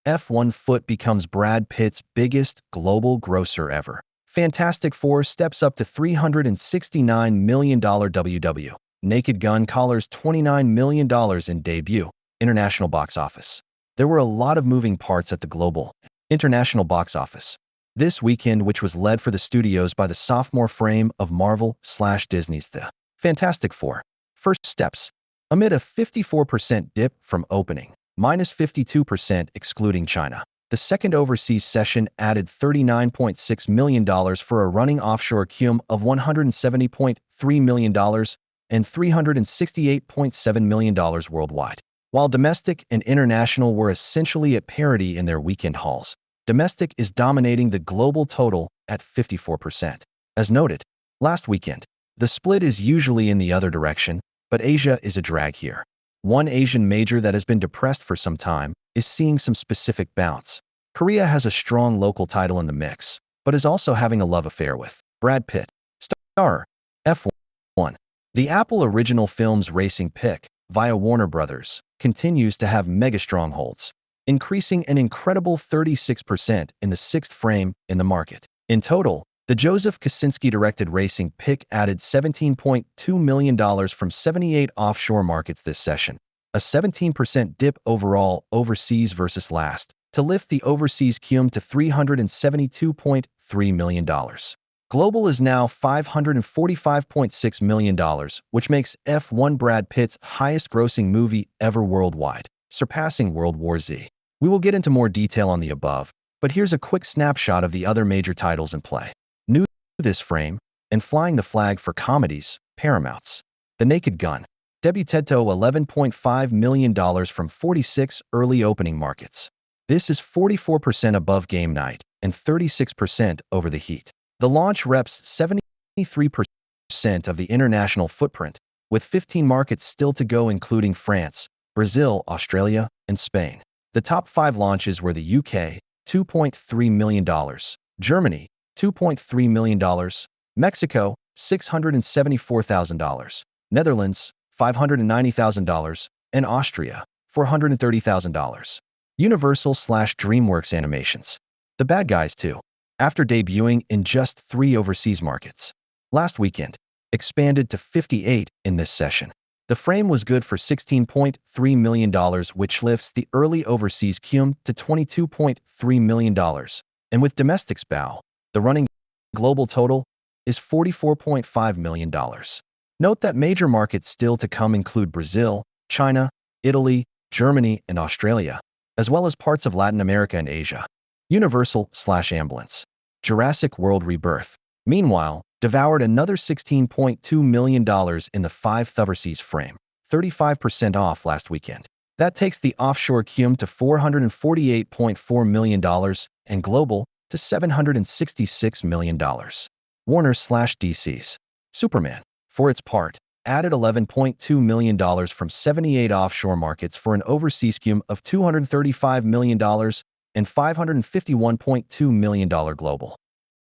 F1 Foot becomes Brad Pitt's biggest global grosser ever. Fantastic Four steps up to $369 million WW. Naked Gun collars $29 million in debut. International box office. There were a lot of moving parts at the global, international box office this weekend, which was led for the studios by the sophomore frame of Marvel/Disney's The Fantastic Four. First steps. Amid a 54% dip from opening, minus 52% excluding China. The second overseas session added $39.6 million for a running offshore cum of $170.3 million and $368.7 million worldwide. While domestic and international were essentially at parity in their weekend hauls, domestic is dominating the global total at 54%. As noted last weekend, the split is usually in the other direction, but Asia is a drag here. One Asian major that has been depressed for some time is seeing some specific bounce. Korea has a strong local title in the mix, but is also having a love affair with Brad Pitt, star F1. The Apple original film's racing pick, via Warner Brothers, continues to have mega strongholds, increasing an incredible 36% in the sixth frame in the market. In total, the Joseph Kosinski-directed racing pick added $17.2 million from 78 offshore markets this session, a 17% dip overall overseas versus last, to lift the overseas cum to $372.3 million. Global is now $545.6 million, which makes F1 Brad Pitt's highest-grossing movie ever worldwide, surpassing World War Z. We will get into more detail on the above, but here's a quick snapshot of the other major titles in play. New this frame, and flying the flag for comedies, Paramount's The Naked Gun, debuted to $11.5 million from 46 early opening markets. This is 44% above game night and 36% over the heat. The launch reps 73% of the international footprint, with 15 markets still to go including France, Brazil, Australia, and Spain. The top 5 launches were the UK, $2.3 million, Germany, $2.3 million, Mexico, $674,000, Netherlands, $590,000, and Austria, $430,000. Universal/DreamWorks Animations. The Bad Guys 2, after debuting in just 3 overseas markets last weekend, expanded to 58 in this session. The frame was good for $16.3 million, which lifts the early overseas cum to $22.3 million. And with domestic's bow, the running global total is $44.5 million. Note that major markets still to come include Brazil, China, Italy, Germany, and Australia, as well as parts of Latin America and Asia. Universal/Ambulance. Jurassic World Rebirth, meanwhile, devoured another $16.2 million in the 5th overseas frame, 35% off last weekend. That takes the offshore cum to $448.4 million and global to $766 million. Warner/DC's Superman, for its part, added $11.2 million from 78 offshore markets for an overseas cum of $235 million and $551.2 million global.